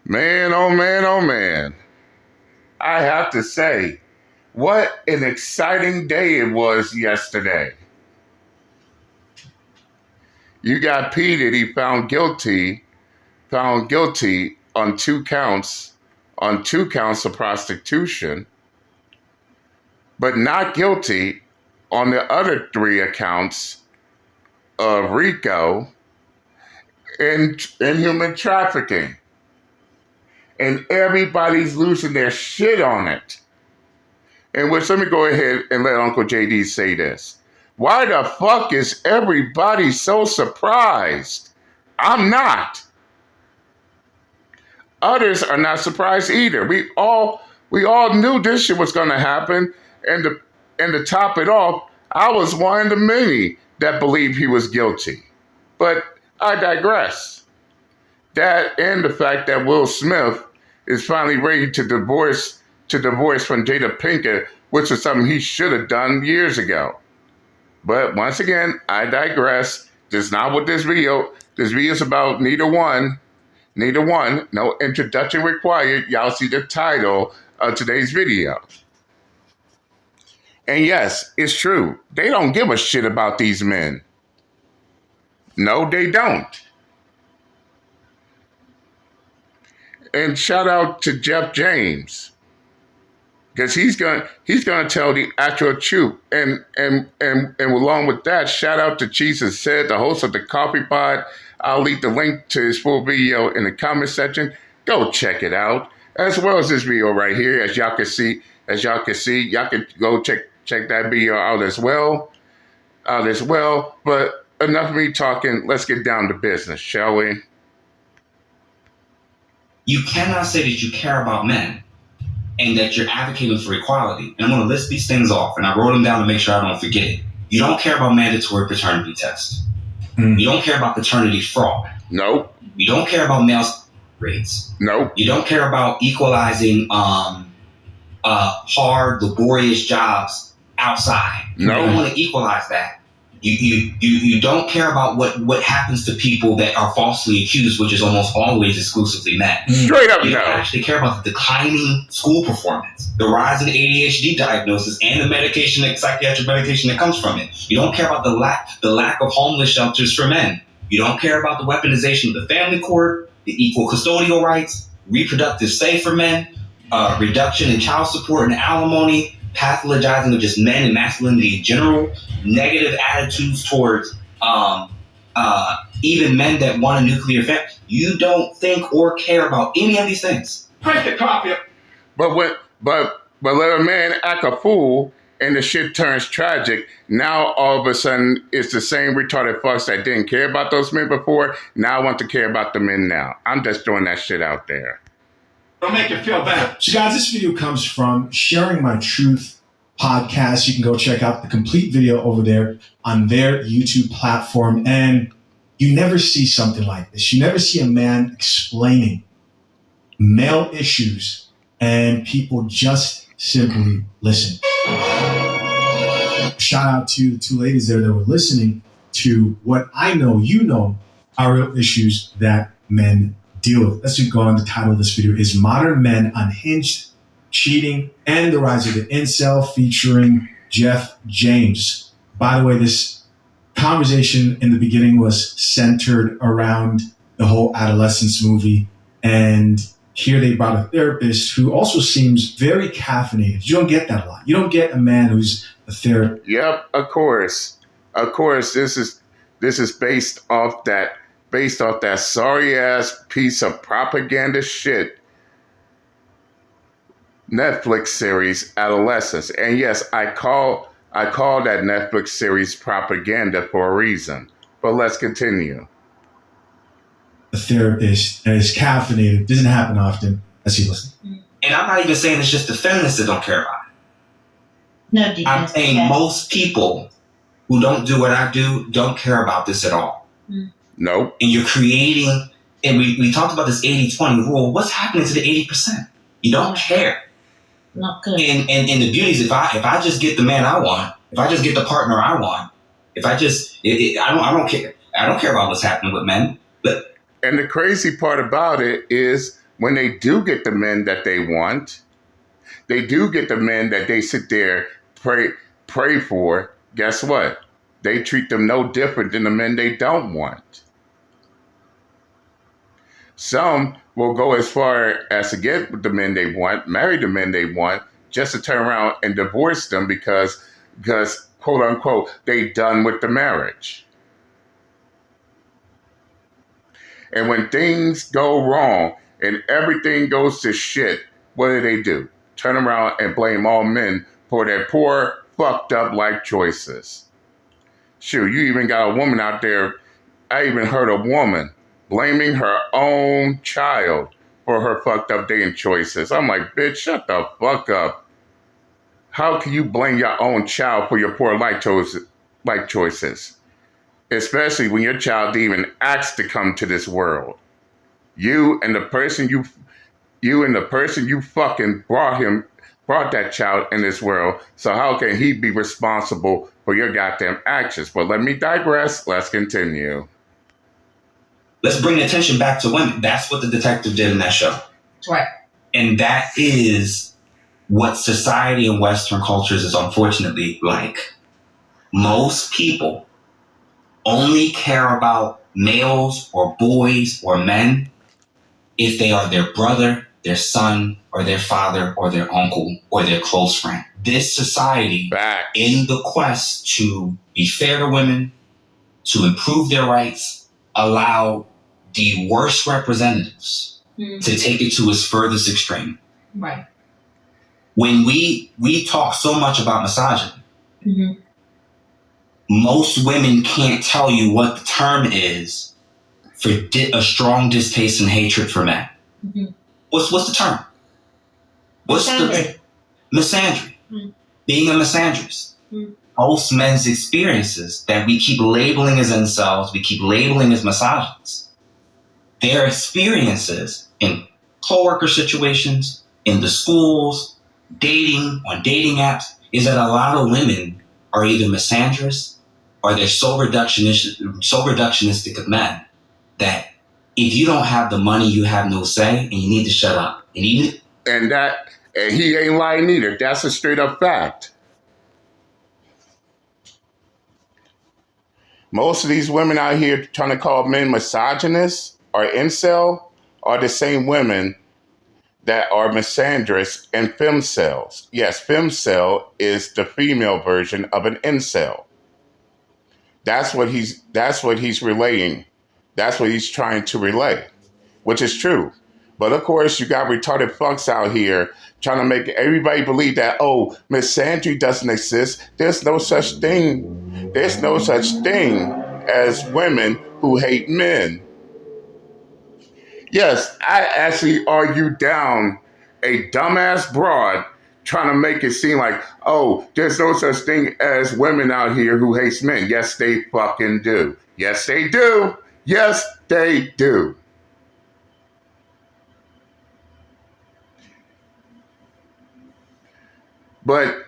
Man, oh man, oh man. I have to say, what an exciting day it was yesterday. You got P. Diddy found guilty on two counts of prostitution, but not guilty on the other three accounts of RICO and human trafficking. And everybody's losing their shit on it. And let me go ahead and let Uncle JD say this. Why the fuck is everybody so surprised? I'm not. Others are not surprised either. We all knew this shit was gonna happen, and to top it off, I was one of the many that believed he was guilty. But I digress. That and the fact that Will Smith is finally ready to divorce from Jada Pinkett, which is something he should have done years ago. But once again, I digress. This is not what this video is about. Neither one. No introduction required. Y'all see the title of today's video. And yes, it's true. They don't give a shit about these men. No, they don't. And shout out to Jeff James, because he's gonna tell the actual truth. And along with that, shout out to Jesus Said, the host of the Coffee Pod. I'll leave the link to his full video in the comment section. Go check it out, as well as this video right here. As y'all can see, y'all can go check that video out as well. But enough of me talking. Let's get down to business, shall we? You cannot say that you care about men and that you're advocating for equality. And I'm going to list these things off, and I wrote them down to make sure I don't forget it. You don't care about mandatory paternity tests. You don't care about paternity fraud. Nope. You don't care about male rates. Nope. You don't care about equalizing hard, laborious jobs outside. No. You don't want to equalize that. You don't care about what happens to people that are falsely accused, which is almost always exclusively men. Straight up, you no. don't actually care about the declining school performance, the rise in ADHD diagnosis, and the psychiatric medication that comes from it. You don't care about the lack of homeless shelters for men. You don't care about the weaponization of the family court, the equal custodial rights, reproductive say for men, reduction in child support and alimony, pathologizing of just men and masculinity in general, negative attitudes towards even men that want a nuclear family. You don't think or care about any of these things. Print the copy. But let a man act a fool and the shit turns tragic. Now all of a sudden it's the same retarded fucks that didn't care about those men before. Now I want to care about the men now. I'm just throwing that shit out there. Don't make you feel bad. So guys, this video comes from Sharing My Truth podcast. You can go check out the complete video over there on their YouTube platform. And you never see something like this. You never see a man explaining male issues and people just simply listen. Shout out to the two ladies there that were listening to what I know, you know, are real issues that men deal with. Let's just go on. The title of this video is Modern Men Unhinged, Cheating, and the Rise of the Incel, featuring Jeff James. By the way, this conversation in the beginning was centered around the whole adolescence movie. And here they brought a therapist who also seems very caffeinated. You don't get that a lot. You don't get a man who's a therapist. Yep, of course. This is based off that sorry ass piece of propaganda shit, Netflix series Adolescence. And yes, I call that Netflix series propaganda for a reason. But let's continue. A therapist that is caffeinated doesn't happen often. Let's see, listen. And I'm not even saying it's just the feminists that don't care about it. No, I'm saying most people who don't do what I do don't care about this at all. Nope. And you're creating, and we talked about this 80-20 rule. What's happening to the 80%? You don't care. Not good. And the beauty is if I just get the man I want, if I just get the partner I want, if I just, I don't care. I don't care about what's happening with men. But and the crazy part about it is when they do get the men that they want, they do get the men that they sit there pray for. Guess what? They treat them no different than the men they don't want. Some will go as far as to get the men they want, marry the men they want, just to turn around and divorce them because quote unquote, they done with the marriage. And when things go wrong and everything goes to shit, what do? Turn around and blame all men for their poor, fucked up life choices. Shoot, you even got a woman out there. I even heard a woman blaming her own child for her fucked up dating choices. I'm like, bitch, shut the fuck up. How can you blame your own child for your poor life choices? Especially when your child didn't even ask to come to this world. You and the person you fucking brought that child in this world. So how can he be responsible for your goddamn actions? But let me digress. Let's continue. Let's bring attention back to women. That's what the detective did in that show. Right. And that is what society in Western cultures is unfortunately like. Most people only care about males or boys or men if they are their brother, their son, or their father, or their uncle, or their close friend. This society, in the quest to be fair to women, to improve their rights, allow the worst representatives to take it to its furthest extreme. Right. When we talk so much about misogyny, most women can't tell you what the term is for a strong distaste and hatred for men. What's the term? Misandry. Being a misandrist. Most men's experiences that we keep labeling as incels, we keep labeling as misogynists, their experiences in co-worker situations, in the schools, dating, on dating apps, is that a lot of women are either misandrous or they're so reductionistic of men that if you don't have the money, you have no say, and you need to shut up. And he ain't lying either. That's a straight up fact. Most of these women out here trying to call men misogynists or incel are the same women that are misandrous and femcels. Yes, femcel is the female version of an incel. That's what he's relaying. That's what he's trying to relay, which is true. But of course, you got retarded fucks out here trying to make everybody believe that, oh, misandry doesn't exist. There's no such thing. There's no such thing as women who hate men. Yes, I actually argued down a dumbass broad trying to make it seem like, oh, there's no such thing as women out here who hates men. Yes, they fucking do. Yes, they do. Yes, they do. But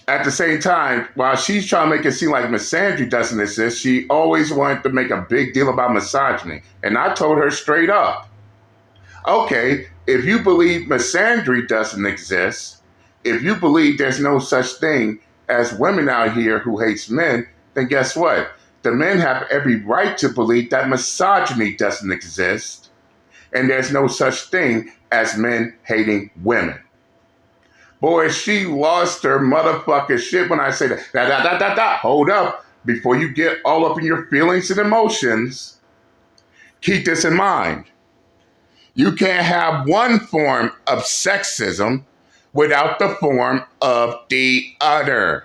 at the same time, while she's trying to make it seem like misandry doesn't exist, she always wanted to make a big deal about misogyny. And I told her straight up, okay, if you believe misandry doesn't exist, if you believe there's no such thing as women out here who hates men, then guess what? The men have every right to believe that misogyny doesn't exist, and there's no such thing as men hating women. Boy, she lost her motherfucking shit when I say that. Hold up. Before you get all up in your feelings and emotions, keep this in mind. You can't have one form of sexism without the form of the other.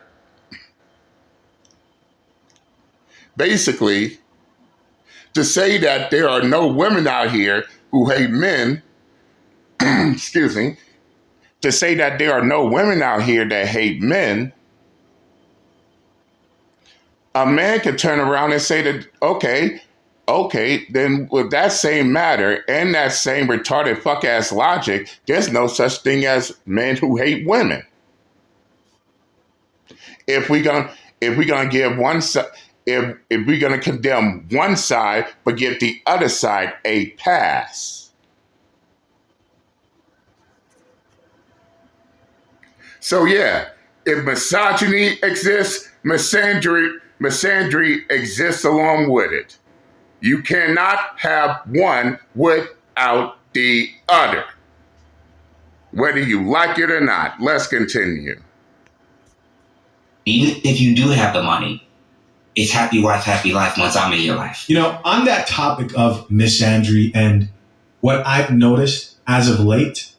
Basically, to say that there are no women out here who hate men, excuse me, to say that there are no women out here that hate men, a man can turn around and say that, okay, then with that same matter and that same retarded fuck-ass logic, there's no such thing as men who hate women. If we're gonna give one side, if we're gonna condemn one side but give the other side a pass, So yeah, if misogyny exists, misandry exists along with it. You cannot have one without the other, whether you like it or not. Let's continue. Even if you do have the money, it's happy wife, happy life once I'm in your life. You know, on that topic of misandry and what I've noticed as of late,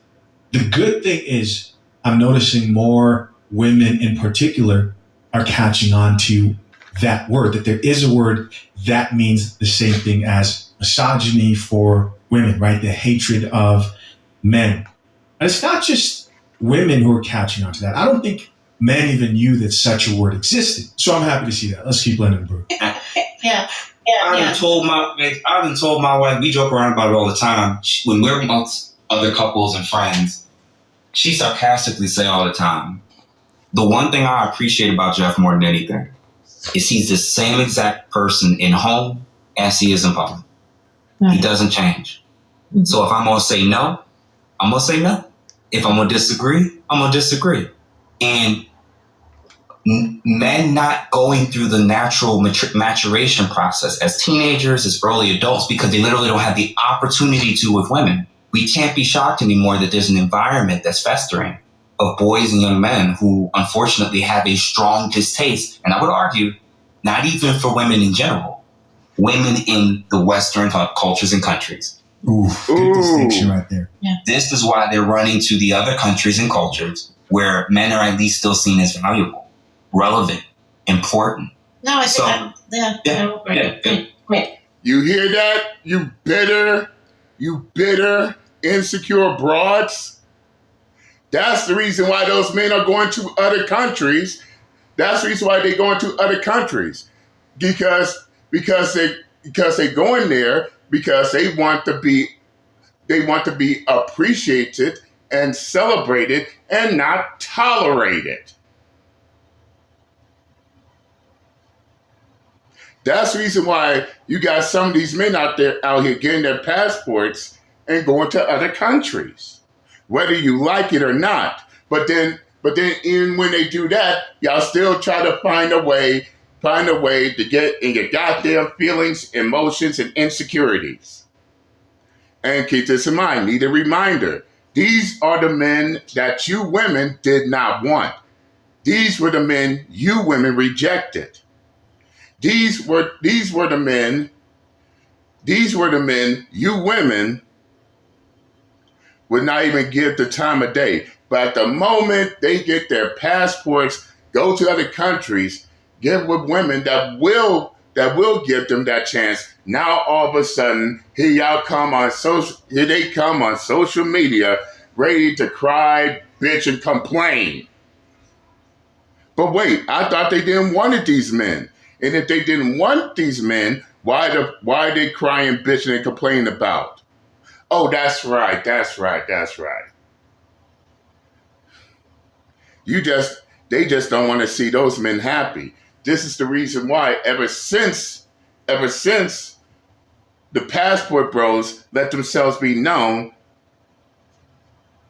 the good thing is I'm noticing more women in particular are catching on to that word, that there is a word that means the same thing as misogyny for women, right? The hatred of men. And it's not just women who are catching on to that. I don't think men even knew that such a word existed. So I'm happy to see that. Let's keep blending the brew. Yeah. I've been told my wife, we joke around about it all the time. When we're amongst other couples and friends, she sarcastically say all the time, the one thing I appreciate about Jeff more than anything is he's the same exact person in home as he is in public. He doesn't change. So if I'm going to say no, I'm going to say no. If I'm going to disagree, I'm going to disagree. And men not going through the natural maturation process as teenagers, as early adults, because they literally don't have the opportunity to with women. We can't be shocked anymore that there's an environment that's festering of boys and young men who unfortunately have a strong distaste. And I would argue, not even for women in general, women in the Western cultures and countries. Ooh, good distinction right there. Yeah. This is why they're running to the other countries and cultures where men are at least still seen as valuable, relevant, important. No, I think great. You hear that? You bitter, insecure broads? That's the reason why those men are going to other countries. That's the reason why they're going to other countries. Because they go in there because they want to be appreciated and celebrated and not tolerated. That's the reason why you got some of these men out here getting their passports and going to other countries, whether you like it or not. But then even when they do that, y'all still try to find a way to get in your goddamn feelings, emotions, and insecurities. And keep this in mind, need a reminder. These are the men that you women did not want. These were the men you women rejected. These were the men you women would not even give the time of day. But at the moment they get their passports, go to other countries, get with women that will give them that chance. Now all of a sudden, here they come on social media, ready to cry, bitch, and complain. But wait, I thought they didn't want these men. And if they didn't want these men, why are they crying, bitching, and complaining about? Oh, that's right. They just don't want to see those men happy. This is the reason why ever since the passport bros let themselves be known,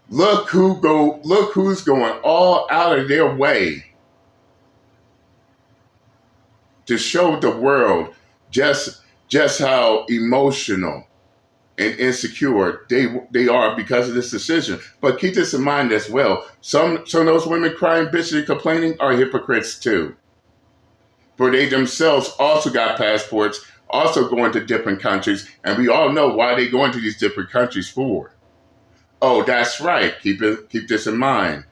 look who's going all out of their way to show the world just how emotional and insecure they are because of this decision. But keep this in mind as well. Some of those women crying, bitching, and complaining are hypocrites too. For they themselves also got passports, also going to different countries, and we all know why they go into these different countries for. Oh, that's right. Keep this in mind.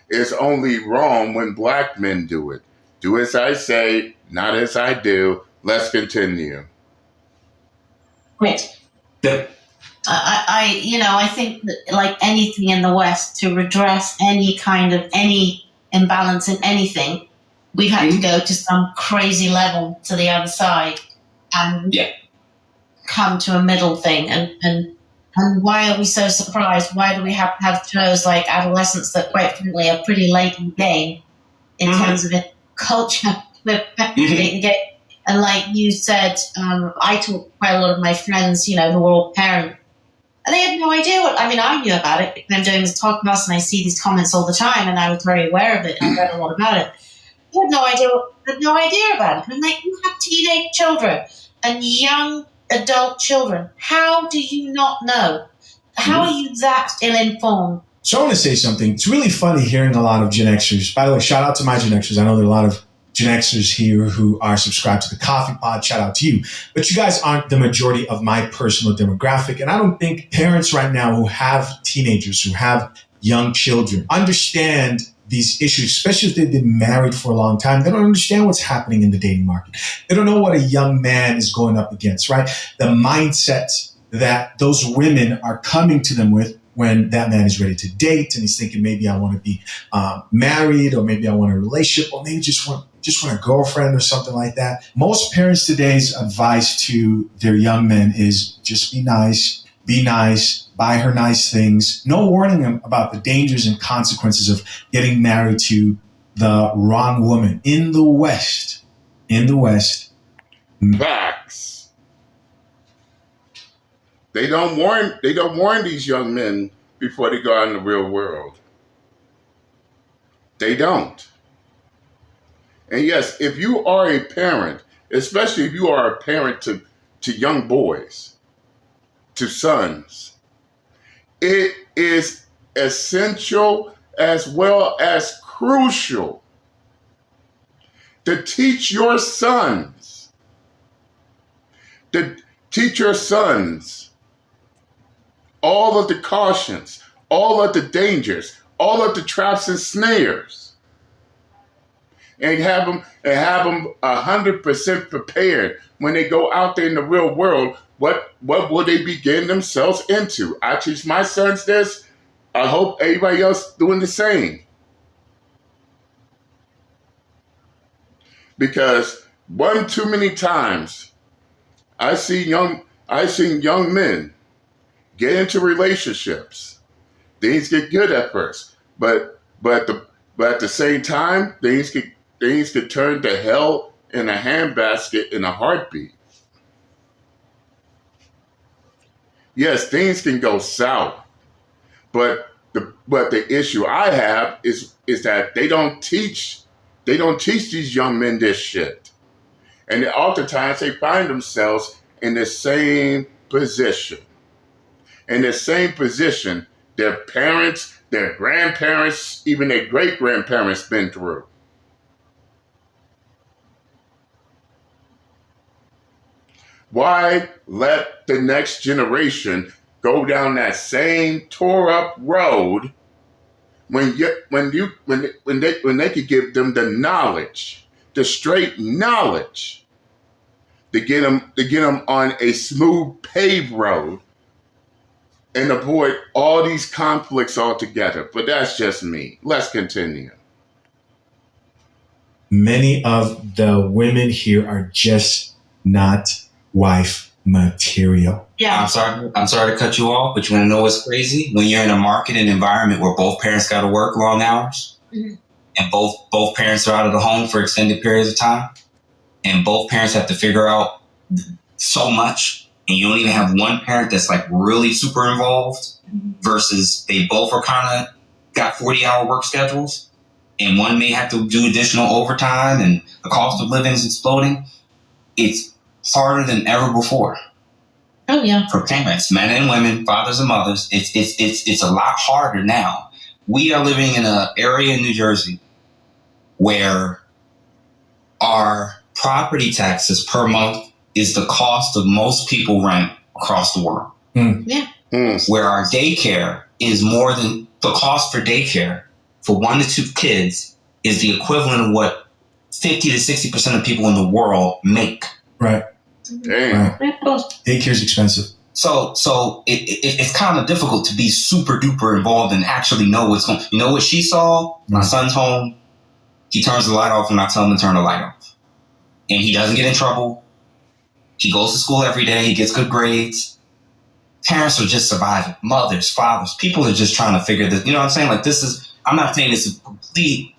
It's only wrong when black men do it. Do as I say, not as I do. Let's continue. Great. Yeah. I think that like anything in the West, to redress any imbalance in anything, we've had to go to some crazy level to the other side and come to a middle thing. And why are we so surprised? Why do we have to have shows like Adolescence that quite frankly are pretty late in the game in terms of culture? And like you said, I talk to quite a lot of my friends, who are all parents, And they had no idea I knew about it because I'm doing this podcast and I see these comments all the time and I was very aware of it and I read a lot about it. They had no idea about it. And like, you have teenage children and young adult children. How do you not know? How are you that ill-informed? So I want to say something. It's really funny hearing a lot of Gen Xers. By the way, shout out to my Gen Xers. I know there are a lot of Gen Xers here who are subscribed to the Coffee Pod. Shout out to you. But you guys aren't the majority of my personal demographic. And I don't think parents right now who have teenagers, who have young children, understand these issues, especially if they've been married for a long time. They don't understand what's happening in the dating market. They don't know what a young man is going up against, right? The mindset that those women are coming to them with when that man is ready to date and he's thinking, maybe I want to be married, or maybe I want a relationship, or maybe just want a girlfriend or something like that. Most parents today's advice to their young men is just be nice, buy her nice things. No warning them about the dangers and consequences of getting married to the wrong woman. In the West. Facts. They don't warn these young men before they go out in the real world. They don't. And yes, if you are a parent, especially if you are a parent to young boys, to sons, it is essential as well as crucial to teach your sons all of the cautions, all of the dangers, all of the traps and snares, and have them 100% prepared when they go out there in the real world. What will they be getting themselves into? I teach my sons this. I hope everybody else doing the same. Because one too many times, I've seen young men get into relationships. Things get good at first, but at the same time, things could turn to hell in a handbasket in a heartbeat. Yes, things can go south, but the issue I have is that they don't teach these young men this shit, and oftentimes they find themselves in the same position. Their parents, their grandparents, even their great-grandparents been through. Why let the next generation go down that same tore-up road when they could give them the knowledge, the straight knowledge, to get them on a smooth paved road and avoid all these conflicts altogether? But that's just me. Let's continue. Many of the women here are just not wife material. Yeah. I'm sorry to cut you off, but you want to know what's crazy? When you're in a market and environment where both parents got to work long hours, mm-hmm. and both parents are out of the home for extended periods of time, and both parents have to figure out so much, and you don't even have one parent that's like really super involved, mm-hmm. versus they both are kind of got 40-hour work schedules, and one may have to do additional overtime, and the cost of living is exploding. It's harder than ever before. Oh yeah. For parents, men and women, fathers and mothers, it's a lot harder now. We are living in an area in New Jersey where our property taxes per month is the cost of most people rent across the world. Mm. Yeah. Mm. Where our daycare is more than the cost for daycare for 1 to 2 kids is the equivalent of what 50 to 60% of people in the world make. Right. Damn. Right. Daycare's expensive. So it's kind of difficult to be super duper involved and actually know what's going on. You know what she saw? My son's home. He turns the light off when I tell him to turn the light off. And he doesn't get in trouble. He goes to school every day. He gets good grades. Parents are just surviving. Mothers, fathers, people are just trying to figure this. You know what I'm saying? Like I'm not saying it's a complete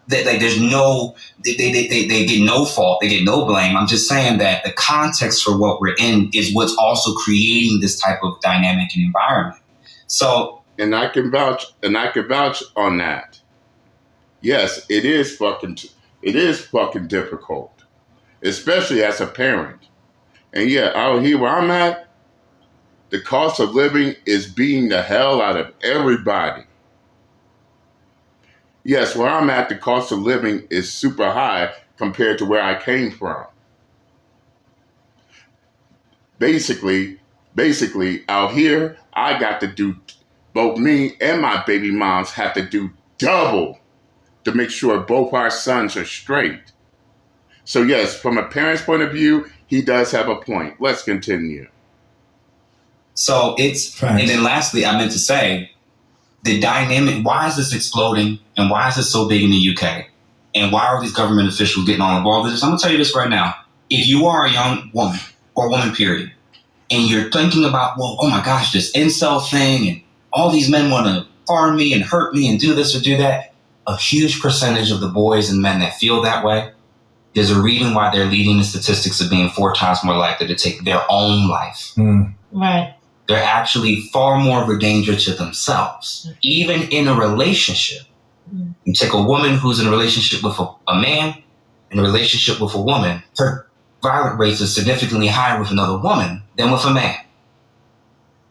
there's no, they get no fault, they get no blame. I'm just saying that the context for what we're in is what's also creating this type of dynamic and environment. So, and I can vouch on that. Yes, it is fucking difficult, especially as a parent. And yeah, out here where I'm at, the cost of living is beating the hell out of everybody. Yes, where I'm at, the cost of living is super high compared to where I came from. Basically, out here, I got to do, both me and my baby moms have to do double to make sure both our sons are straight. So yes, from a parent's point of view, he does have a point. Let's continue. So and then lastly, I meant to say, the dynamic, why is this exploding and why is this so big in the UK? And why are these government officials getting all involved with this? I'm going to tell you this right now. If you are a young woman or woman, period, and you're thinking about, well, oh my gosh, this incel thing and all these men want to harm me and hurt me and do this or do that, a huge percentage of the boys and men that feel that way, there's a reason why they're leading the statistics of being 4 times more likely to take their own life. Right. They're actually far more of a danger to themselves. Even in a relationship, you take a woman who's in a relationship with a man, in a relationship with a woman, her violent rates are significantly higher with another woman than with a man.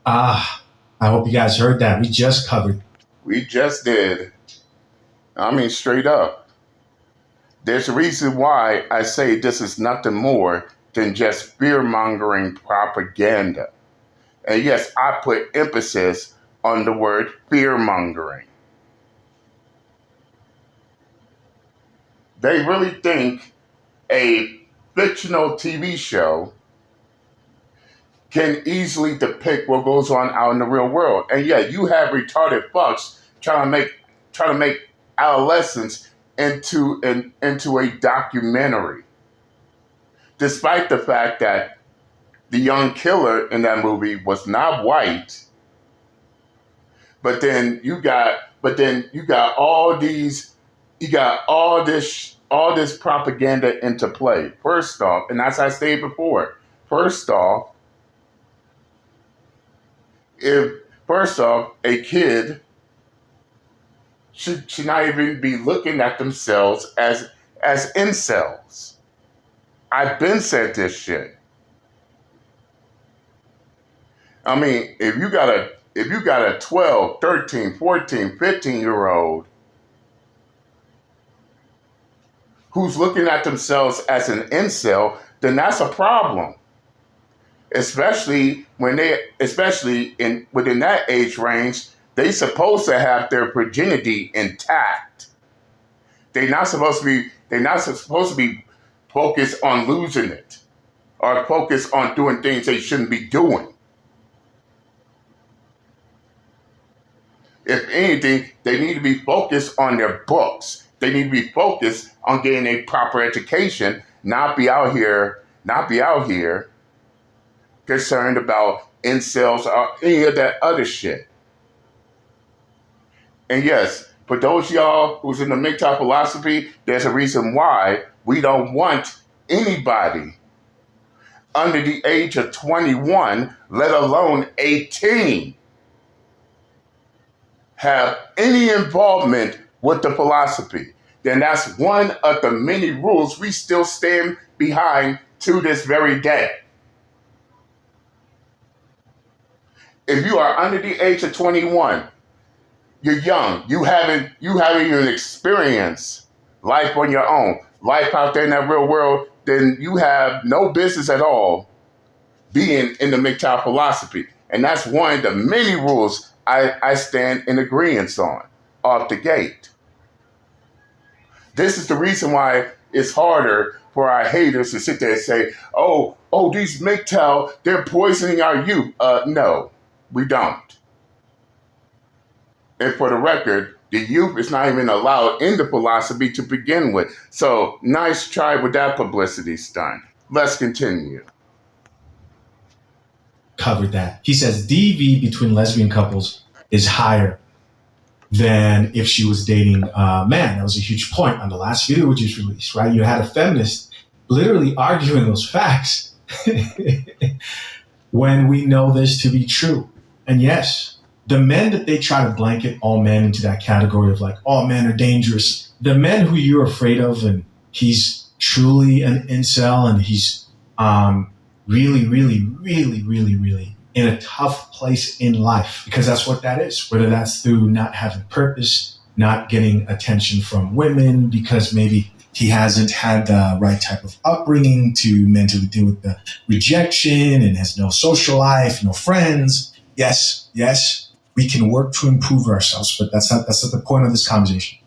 I hope you guys heard that. We just covered. We just did. I mean, straight up. There's a reason why I say this is nothing more than just fear-mongering propaganda. And yes, I put emphasis on the word fear-mongering. They really think a fictional TV show can easily depict what goes on out in the real world. And yeah, you have retarded fucks trying to make adolescents into a documentary. Despite the fact that the young killer in that movie was not white, but then you got all this propaganda into play. First off, and as I stated before, a kid should not even be looking at themselves as incels. I've been said this shit. I mean, if you got a 12, 13, 14, 15-year-old who's looking at themselves as an incel, then that's a problem. Especially within that age range, they supposed to have their virginity intact. They're not supposed to be focused on losing it or focused on doing things they shouldn't be doing. If anything, they need to be focused on their books. They need to be focused on getting a proper education, not be out here concerned about incels or any of that other shit. And yes, for those of y'all who's in the MGTOW philosophy, there's a reason why we don't want anybody under the age of 21, let alone 18, have any involvement with the philosophy. Then that's one of the many rules we still stand behind to this very day. If you are under the age of 21, you're young, you haven't even experienced life on your own, life out there in that real world, then you have no business at all being in the MGTOW philosophy. And that's one of the many rules I stand in agreement on off the gate. This is the reason why it's harder for our haters to sit there and say, oh, these MGTOW, they're poisoning our youth. No, we don't. And for the record, the youth is not even allowed in the philosophy to begin with. So nice try with that publicity stunt. Let's continue. Covered that. He says DV between lesbian couples is higher than if she was dating a man. That was a huge point on the last video we just released, right? You had a feminist literally arguing those facts when we know this to be true. And yes, the men that they try to blanket all men into that category of like, all men are dangerous. The men who you're afraid of, and he's truly an incel, and he's really, really, really, really, really in a tough place in life, because that's what that is. Whether that's through not having purpose, not getting attention from women, because maybe he hasn't had the right type of upbringing to mentally deal with the rejection and has no social life, no friends. Yes, we can work to improve ourselves, but that's not the point of this conversation.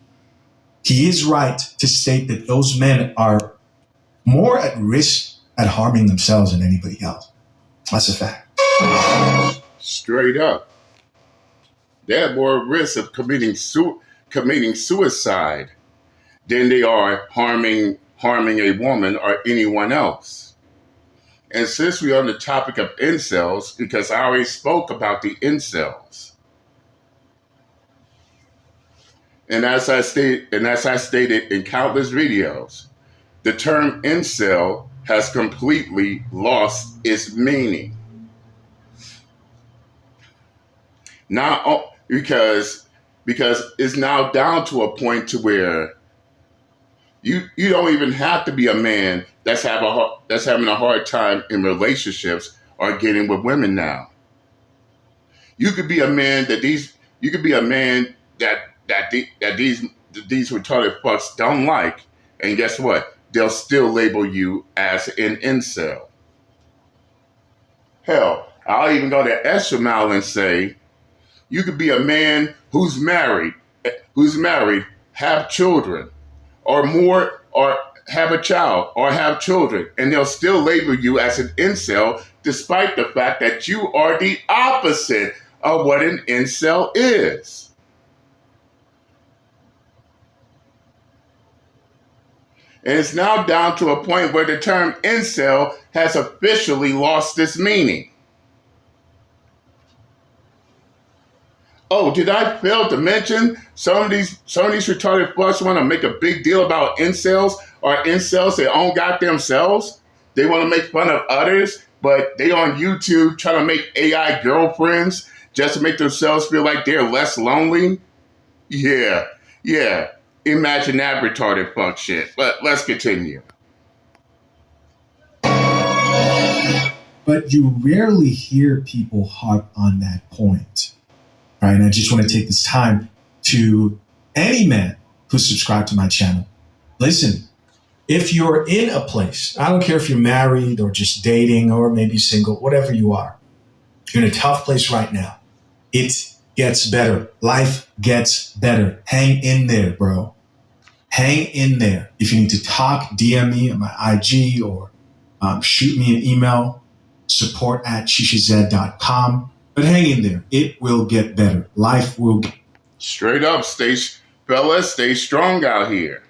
He is right to state that those men are more at risk at harming themselves than anybody else. That's a fact. Straight up. They have more risk of committing suicide than they are harming a woman or anyone else. And since we're on the topic of incels, because I already spoke about the incels, and as I stated in countless videos, the term incel has completely lost its meaning. Now, because it's now down to a point to where you don't even have to be a man that's having a hard time in relationships or getting with women now. You could be a man that these retarded fucks don't like, and guess what? They'll still label you as an incel. Hell, I'll even go the extra mile and say you could be a man who's married, have children, or more, or have a child, or have children, and they'll still label you as an incel, despite the fact that you are the opposite of what an incel is. And it's now down to a point where the term incel has officially lost its meaning. Oh, did I fail to mention some of these retarded fucks want to make a big deal about incels, or incels that own goddamn selves? They want to make fun of others, but they on YouTube trying to make AI girlfriends just to make themselves feel like they're less lonely? Yeah. Imagine that retarded fuck shit. But let's continue. But you rarely hear people harp on that point. Right, and I just want to take this time to any man who subscribed to my channel. Listen, if you're in a place, I don't care if you're married or just dating or maybe single, whatever you are, you're in a tough place right now. It gets better. Life gets better. Hang in there, bro. Hang in there. If you need to talk, DM me on my IG or shoot me an email, support@shishaz.com. But hang in there. It will get better. Life will get straight up, fellas, stay strong out here.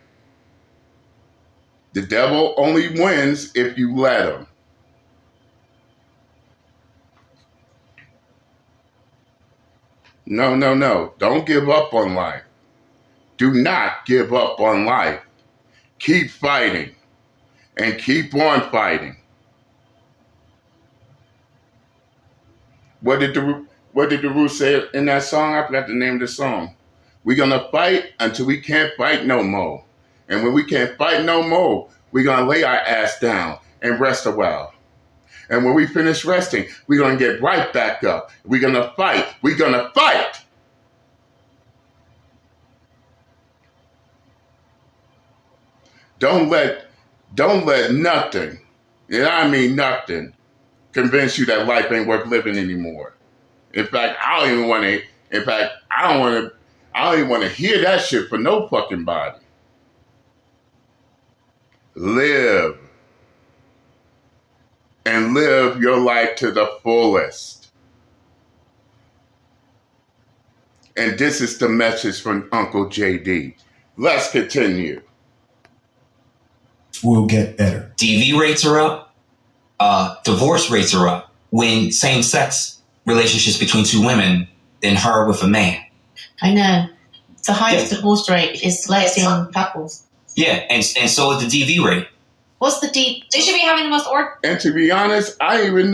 The devil only wins if you let him. No. Don't give up on life. Do not give up on life. Keep fighting. And keep on fighting. What did the Roo say in that song? I forgot the name of the song. We're going to fight until we can't fight no more. And when we can't fight no more, we're going to lay our ass down and rest a while. And when we finish resting, we're going to get right back up. We're going to fight. We're going to fight. Don't let nothing, and I mean nothing, convince you that life ain't worth living anymore. In fact, I don't even want to hear that shit for no fucking body. Live. And live your life to the fullest. And this is the message from Uncle JD. Let's continue. Will get better. DV rates are up. Divorce rates are up when same-sex relationships between two women than her with a man. I know. The highest divorce rate is lesbian couples. Yeah, and so is the DV rate. What's the D? They should be having the most And to be honest, I didn't even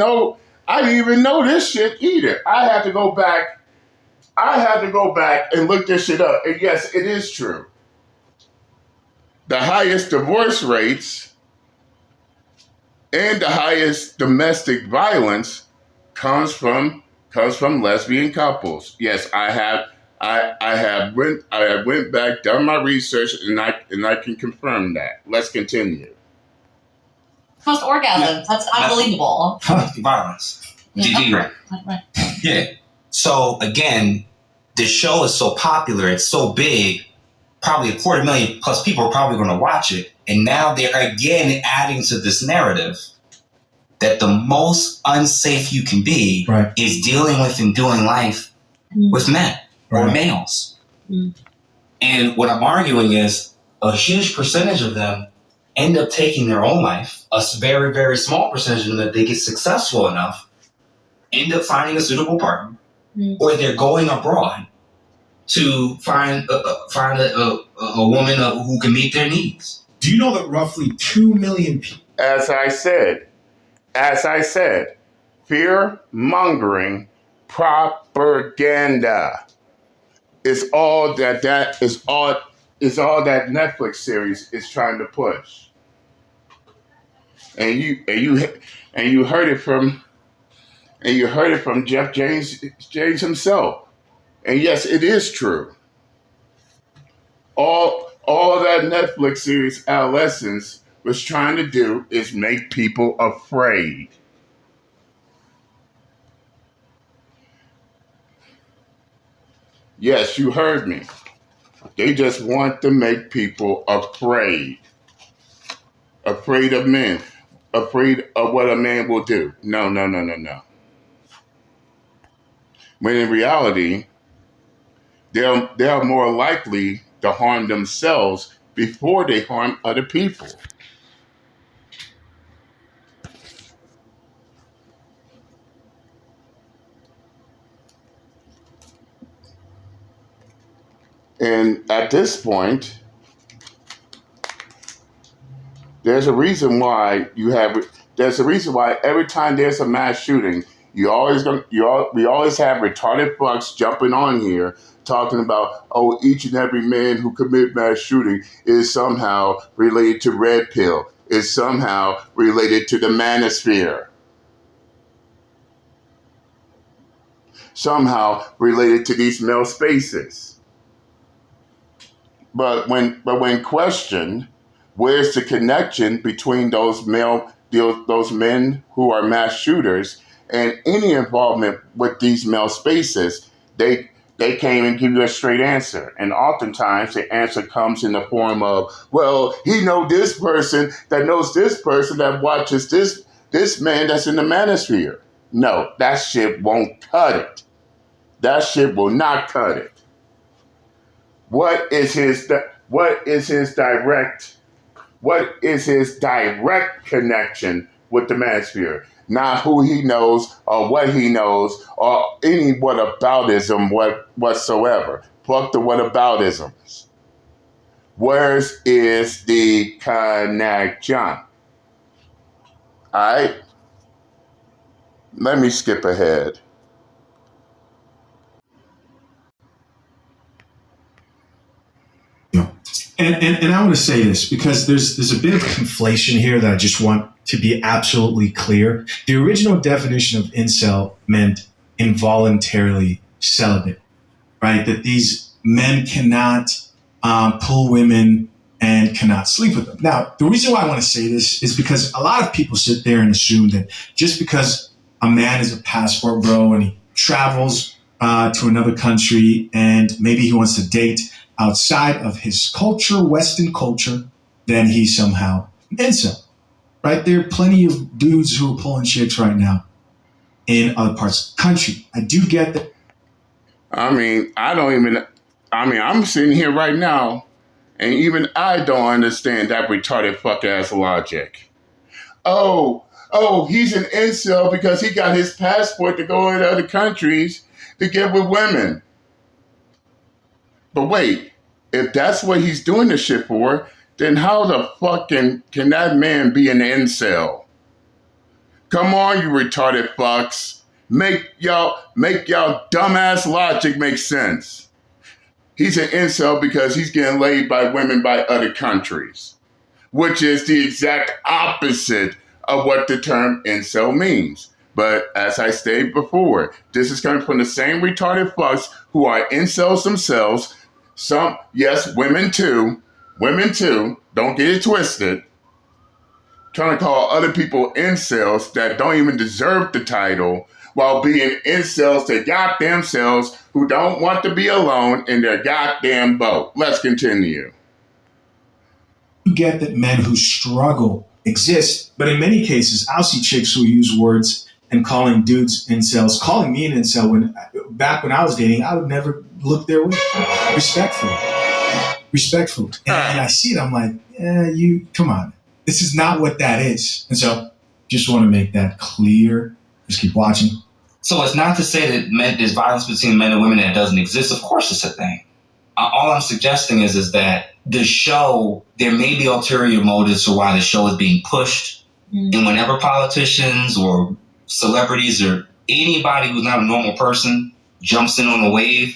know this shit either. I had to go back and look this shit up. And yes, it is true. The highest divorce rates and the highest domestic violence comes from lesbian couples. Yes, I went back, done my research, and I can confirm that. Let's continue. most orgasms. That's unbelievable. Domestic violence. DV rate. Right. Yeah. So again, the show is so popular, it's so big, probably 250,000 plus people are probably going to watch it. And now they're again adding to this narrative that the most unsafe you can be is dealing with and doing life with men or males. And what I'm arguing is a huge percentage of them end up taking their own life. A very, very small percentage of them, that they get successful enough, end up finding a suitable partner, or they're going abroad to find a woman who can meet their needs. Do you know that roughly 2 million people? As I said, fear-mongering propaganda is all that Netflix series is trying to push. And you heard it from Jeff James himself. And yes, it is true. All that Netflix series Adolescence was trying to do is make people afraid. Yes, you heard me. They just want to make people afraid. Afraid of men. Afraid of what a man will do. No. When in reality, they're more likely to harm themselves before they harm other people. And at this point, there's a reason why every time there's a mass shooting, we always have retarded fucks jumping on here talking about, each and every man who commit mass shooting is somehow related to Red Pill, is somehow related to the manosphere, somehow related to these male spaces. But when questioned, where's the connection between those men who are mass shooters and any involvement with these male spaces, they can't even give you a straight answer. And oftentimes the answer comes in the form of, well, he knows this person that knows this person that watches this man that's in the manosphere. No, that shit won't cut it. That shit will not cut it. What is his direct connection with the manosphere? Not who he knows or what he knows or any whataboutism whatsoever. Fuck the whataboutisms. Where is the connection? All right. Let me skip ahead. And I want to say this because there's a bit of conflation here that I just want to be absolutely clear. The original definition of incel meant involuntarily celibate, right? That these men cannot pull women and cannot sleep with them. Now, the reason why I want to say this is because a lot of people sit there and assume that just because a man is a passport bro and he travels to another country and maybe he wants to date outside of his culture, Western culture, then he's somehow an incel, right? There are plenty of dudes who are pulling chicks right now in other parts of the country. I do get that. I'm sitting here right now, and even I don't understand that retarded fuck-ass logic. Oh, he's an incel because he got his passport to go into other countries to get with women. But wait, if that's what he's doing this shit for, then how the fuck can that man be an incel? Come on, you retarded fucks. Make y'all dumbass logic make sense. He's an incel because he's getting laid by women by other countries, which is the exact opposite of what the term incel means. But as I stated before, this is coming from the same retarded fucks who are incels themselves. Some, yes, women too, don't get it twisted. Trying to call other people incels that don't even deserve the title while being incels to goddamn selves who don't want to be alone in their goddamn boat. Let's continue. You get that men who struggle exist, but in many cases, I'll see chicks who use words and calling dudes incels, calling me an incel back when I was dating, I would never look their way. Respectfully. And I see it, I'm like, come on. This is not what that is. And so just want to make that clear. Just keep watching. So it's not to say that there's violence between men and women that doesn't exist. Of course it's a thing. All I'm suggesting is that the show, there may be ulterior motives for why the show is being pushed. And whenever politicians or celebrities or anybody who's not a normal person jumps in on a wave,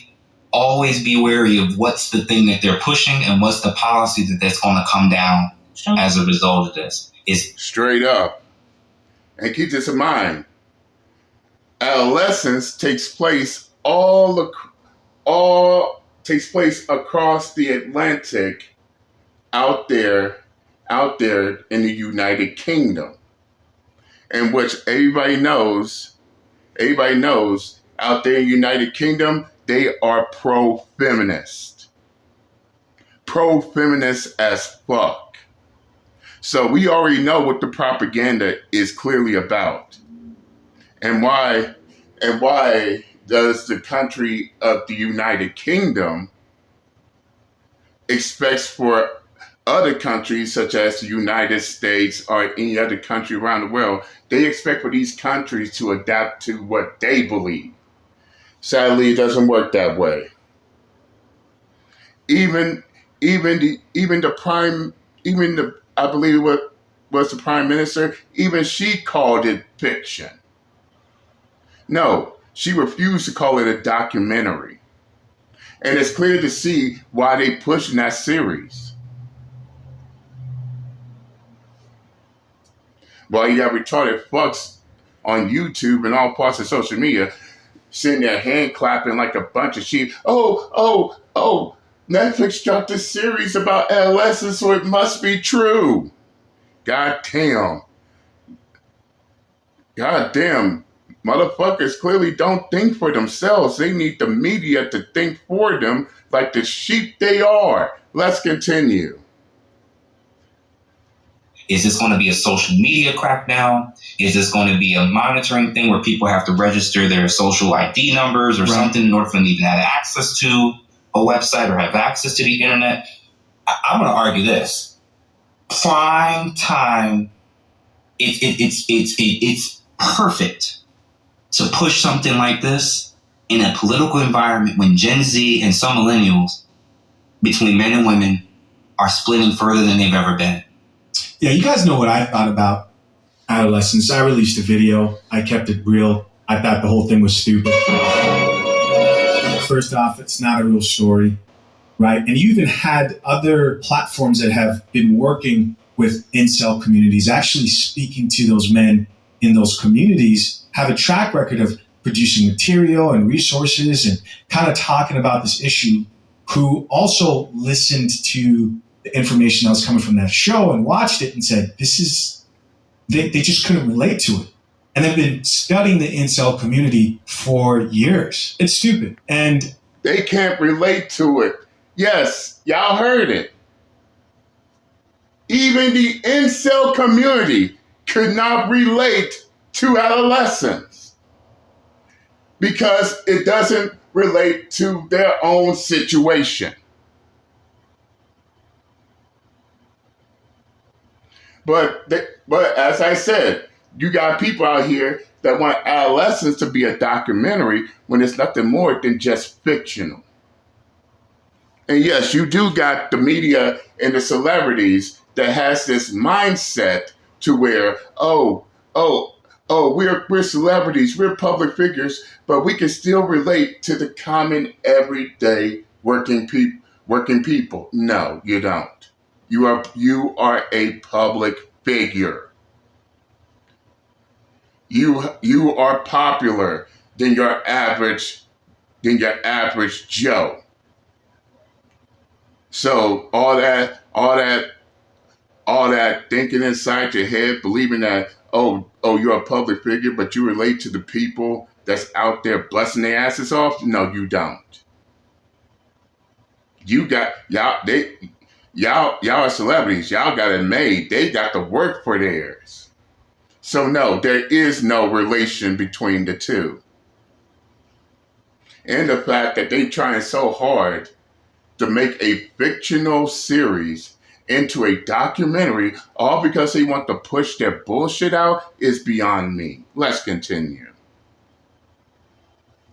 always be wary of what's the thing that they're pushing and what's the policy that's going to come down as a result of this. Is straight up. And keep this in mind. Adolescence takes place takes place across the Atlantic out there in the United Kingdom. In which everybody knows out there in the United Kingdom, they are pro-feminist. Pro-feminist as fuck. So we already know what the propaganda is clearly about. And why does the country of the United Kingdom expects for other countries such as the United States or any other country around the world, they expect for these countries to adapt to what they believe. Sadly, it doesn't work that way. I believe what was the prime minister, even she called it fiction. No, she refused to call it a documentary. And it's clear to see why they pushing that series. While you have retarded fucks on YouTube and all parts of social media sitting there hand clapping like a bunch of sheep. Oh, Netflix dropped a series about adolescence, so it must be true. God damn. Motherfuckers clearly don't think for themselves. They need the media to think for them like the sheep they are. Let's continue. Is this going to be a social media crackdown? Is this going to be a monitoring thing where people have to register their social ID numbers or something in order for them to even have access to a website or have access to the internet? I'm going to argue this. Prime time, it's perfect to push something like this in a political environment when Gen Z and some millennials between men and women are splitting further than they've ever been. Yeah, you guys know what I thought about adolescence. I released a video. I kept it real. I thought the whole thing was stupid. First off, it's not a real story, right? And you even had other platforms that have been working with incel communities, actually speaking to those men in those communities, have a track record of producing material and resources and kind of talking about this issue, who also listened to the information that was coming from that show and watched it and said, they just couldn't relate to it. And they've been studying the incel community for years. It's stupid. And they can't relate to it. Yes, y'all heard it. Even the incel community could not relate to adolescence because it doesn't relate to their own situation. But as I said, you got people out here that want adolescence to be a documentary when it's nothing more than just fictional. And yes, you do got the media and the celebrities that has this mindset to where, we're celebrities, we're public figures, but we can still relate to the common everyday working people. No, you don't. You are a public figure. You are popular than your average Joe. So all that thinking inside your head, believing that you're a public figure, but you relate to the people that's out there busting their asses off. No, you don't. You got y'all are celebrities. Y'all got it made. They got to work for theirs. So no, there is no relation between the two. And the fact that they trying so hard to make a fictional series into a documentary all because they want to push their bullshit out is beyond me. Let's continue.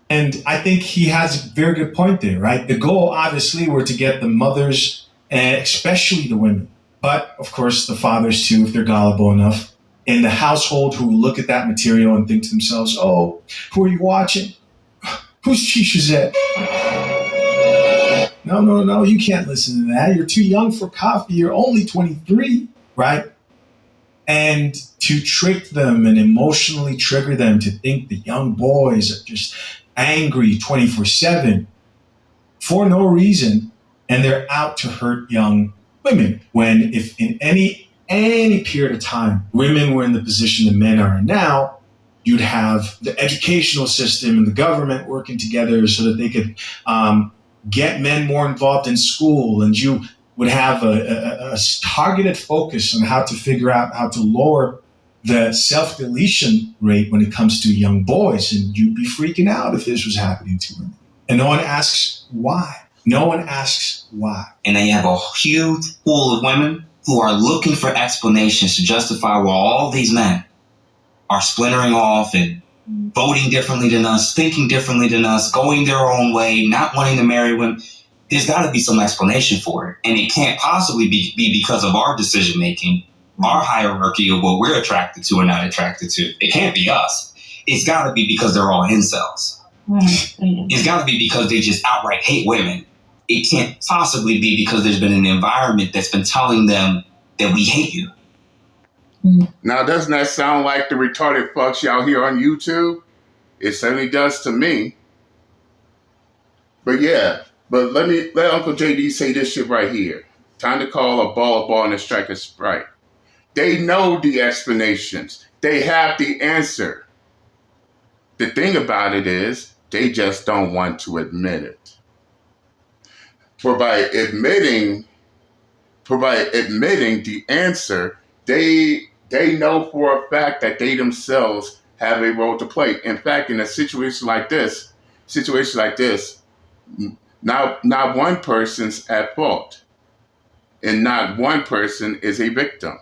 And I think he has a very good point there, right? The goal, obviously, were to get the mothers, and especially the women, but of course the fathers too, if they're gullible enough, in the household who look at that material and think to themselves, oh, who are you watching? Who's Chishazette? No, you can't listen to that. You're too young for coffee. You're only 23, right? And to trick them and emotionally trigger them to think the young boys are just angry 24/7 for no reason, and they're out to hurt young women. When if in any period of time women were in the position that men are in now, you'd have the educational system and the government working together so that they could get men more involved in school, and you would have a targeted focus on how to figure out how to lower the self-deletion rate when it comes to young boys. And you'd be freaking out if this was happening to women. And no one asks why. No one asks why. And then you have a huge pool of women who are looking for explanations to justify why all these men are splintering off and voting differently than us, thinking differently than us, going their own way, not wanting to marry women. There's got to be some explanation for it. And it can't possibly be because of our decision making, our hierarchy of what we're attracted to and not attracted to. It can't be us. It's got to be because they're all incels. It's got to be because they just outright hate women. It can't possibly be because there's been an environment that's been telling them that we hate you. Now, doesn't that sound like the retarded fucks y'all hear on YouTube? It certainly does to me. But yeah, let Uncle JD say this shit right here. Time to call a ball and a strike a sprite. They know the explanations. They have the answer. The thing about it is, they just don't want to admit it. For by admitting the answer, they know for a fact that they themselves have a role to play. In fact, in a situation like this, not one person's at fault, and not one person is a victim.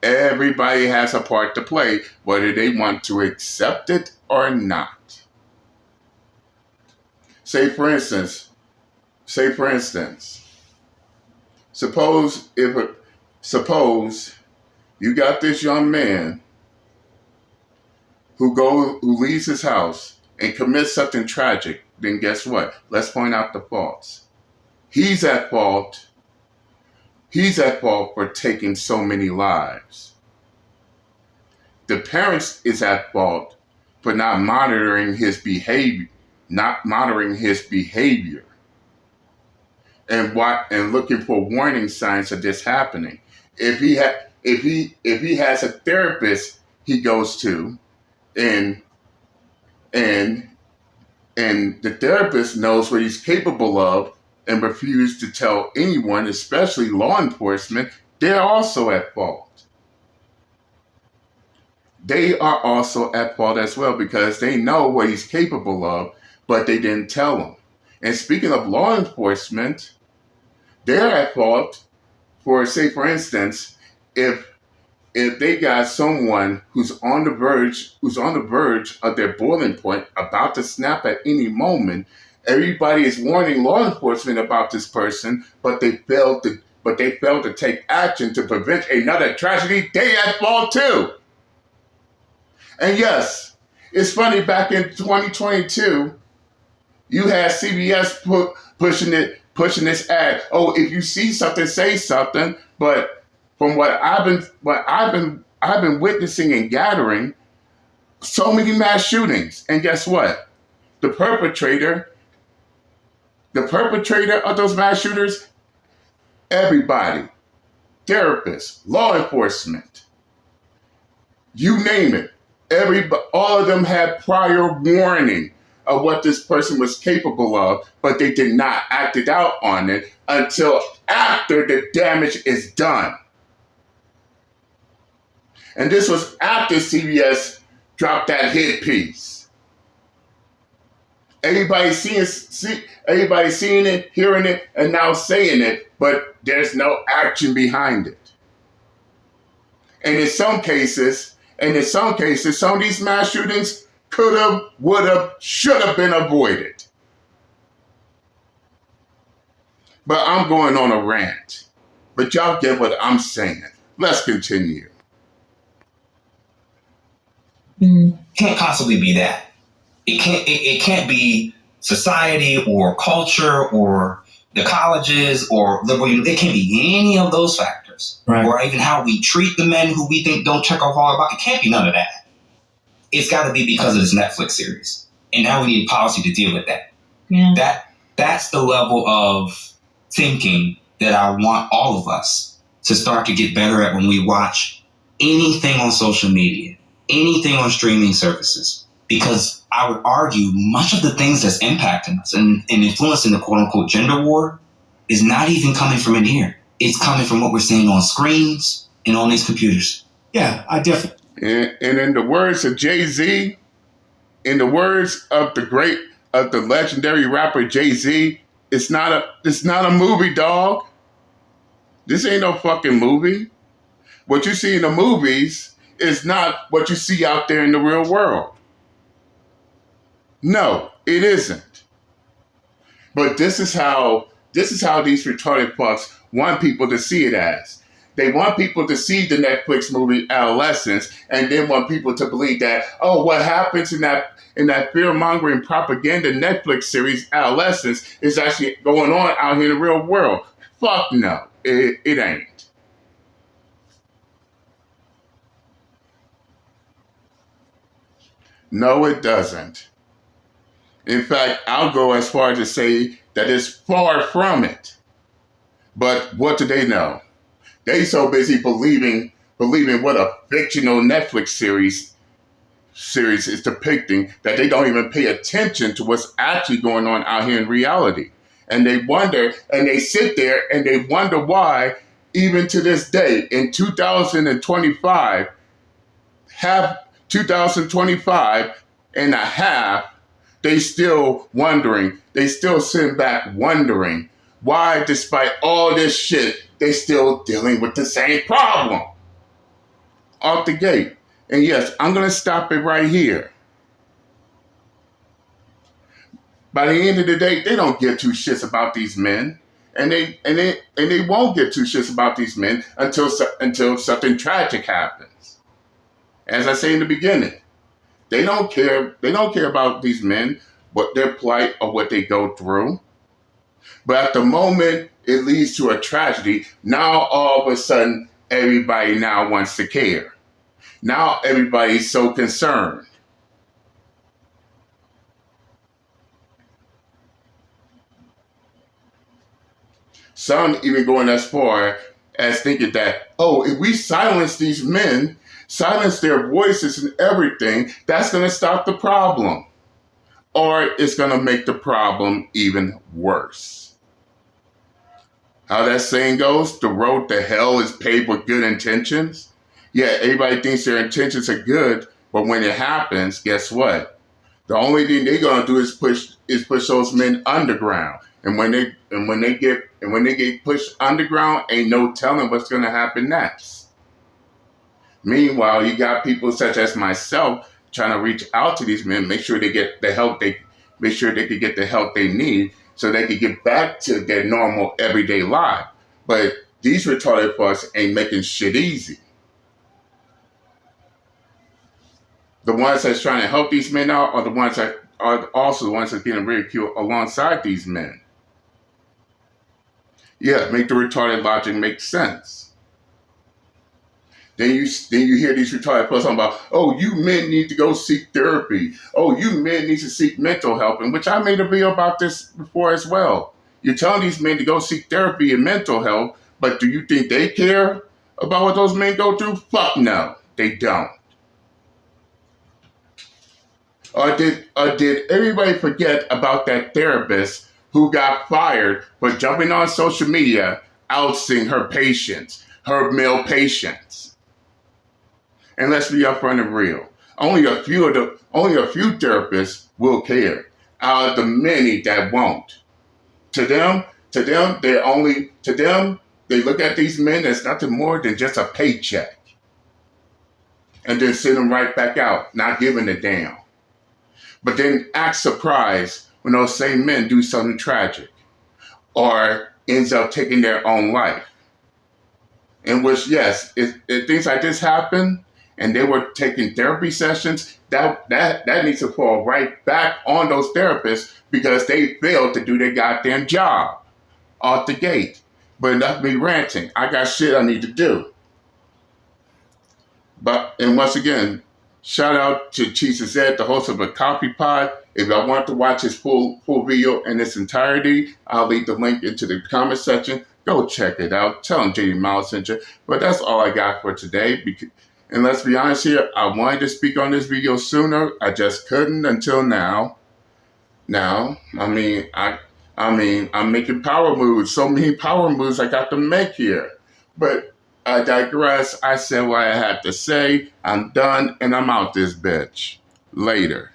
Everybody has a part to play, whether they want to accept it or not. Say for instance, suppose you got this young man who leaves his house and commits something tragic. Then guess what? Let's point out the faults. He's at fault for taking so many lives. The parents is at fault for not monitoring his behavior, and looking for warning signs of this happening. If he has a therapist he goes to, and the therapist knows what he's capable of and refuse to tell anyone, especially law enforcement, they're also at fault. They are also at fault as well because they know what he's capable of, but they didn't tell him. And speaking of law enforcement, they're at fault for, say, for instance, if they got someone who's on the verge of their boiling point, about to snap at any moment, Everybody is warning law enforcement about this person, but they failed to take action to prevent another tragedy. They at fault too. And yes, it's funny. Back in 2022, you had CBS pushing this ad. Oh, if you see something, say something. But from what I've been witnessing and gathering, so many mass shootings. And guess what? The perpetrator of those mass shooters, everybody, therapists, law enforcement, you name it. All of them had prior warning of what this person was capable of, but they did not act it out on it until after the damage is done. And this was after CBS dropped that hit piece. Everybody seeing it, hearing it, and now saying it, but there's no action behind it. And in some cases, some of these mass shootings could have, would have, should have been avoided. But I'm going on a rant. But y'all get what I'm saying. Let's continue. Can't possibly be that. It can't be society or culture or the colleges or liberal. It can't be any of those factors. Right. Or even how we treat the men who we think don't check off all about. It can't be none of that. It's got to be because of this Netflix series. And now we need policy to deal with that. Yeah. That's the level of thinking that I want all of us to start to get better at when we watch anything on social media, anything on streaming services. Because I would argue much of the things that's impacting us and influencing the quote unquote gender war is not even coming from in here. It's coming from what we're seeing on screens and on these computers. Yeah, I definitely. And in the words of Jay-Z, in the words of the legendary rapper Jay-Z, it's not a movie, dog. This ain't no fucking movie. What you see in the movies is not what you see out there in the real world. No, it isn't. But this is how these retarded fucks want people to see it as. They want people to see the Netflix movie Adolescence and then want people to believe that, oh, what happens in that fear-mongering propaganda Netflix series Adolescence is actually going on out here in the real world. Fuck no, it ain't. No, it doesn't. In fact, I'll go as far as to say that it's far from it. But what do they know? They so busy believing what a fictional Netflix series is depicting that they don't even pay attention to what's actually going on out here in reality. And they wonder, and they sit there and they wonder why, even to this day, in 2025 and a half, they still sitting back wondering why, despite all this shit, they still dealing with the same problem. Off the gate. And yes, I'm going to stop it right here. By the end of the day, they don't give two shits about these men. And they won't give two shits about these men until something tragic happens. As I say in the beginning, they don't care about these men, what their plight or what they go through. But at the moment it leads to a tragedy, now all of a sudden everybody now wants to care. Now everybody's so concerned. Some even going as far as thinking that, oh, if we silence these men, silence their voices and everything, that's going to stop the problem. Or it's going to make the problem even worse. How that saying goes, the road to hell is paved with good intentions. Yeah, everybody thinks their intentions are good, but when it happens, guess what? The only thing they're going to do is push those men underground. And when they get pushed underground, ain't no telling what's going to happen next. Meanwhile, you got people such as myself trying to reach out to these men, make sure they get the help make sure they could get the help they need so they could get back to their normal everyday life. But these retarded fucks ain't making shit easy. The ones that's trying to help these men out are the ones that are also the ones that's getting ridiculed alongside these men. Yeah, make the retarded logic make sense. Then you hear these retarded folks talking about, oh, you men need to go seek therapy. Oh, you men need to seek mental help, in which I made a video about this before as well. You're telling these men to go seek therapy and mental help, but do you think they care about what those men go through? Fuck no, they don't. Or did everybody forget about that therapist who got fired for jumping on social media, ousting her patients, her male patients? And let's be upfront and real. Only a few therapists will care out of the many that won't. To them, they look at these men as nothing more than just a paycheck. And then send them right back out, not giving a damn. But then act surprised when those same men do something tragic or ends up taking their own life. In which, yes, if things like this happen and they were taking therapy sessions, that needs to fall right back on those therapists because they failed to do their goddamn job off the gate. But enough of me ranting. I got shit I need to do. And once again, shout out to Cheese Zed, the host of A Coffee Pod. If y'all want to watch his full video in its entirety, I'll leave the link into the comment section. Go check it out. Tell him JD Miles sent you. But that's all I got for today. And let's be honest here, I wanted to speak on this video sooner. I just couldn't until now. I'm making power moves. So many power moves I got to make here. But I digress. I said what I had to say. I'm done and I'm out this bitch. Later.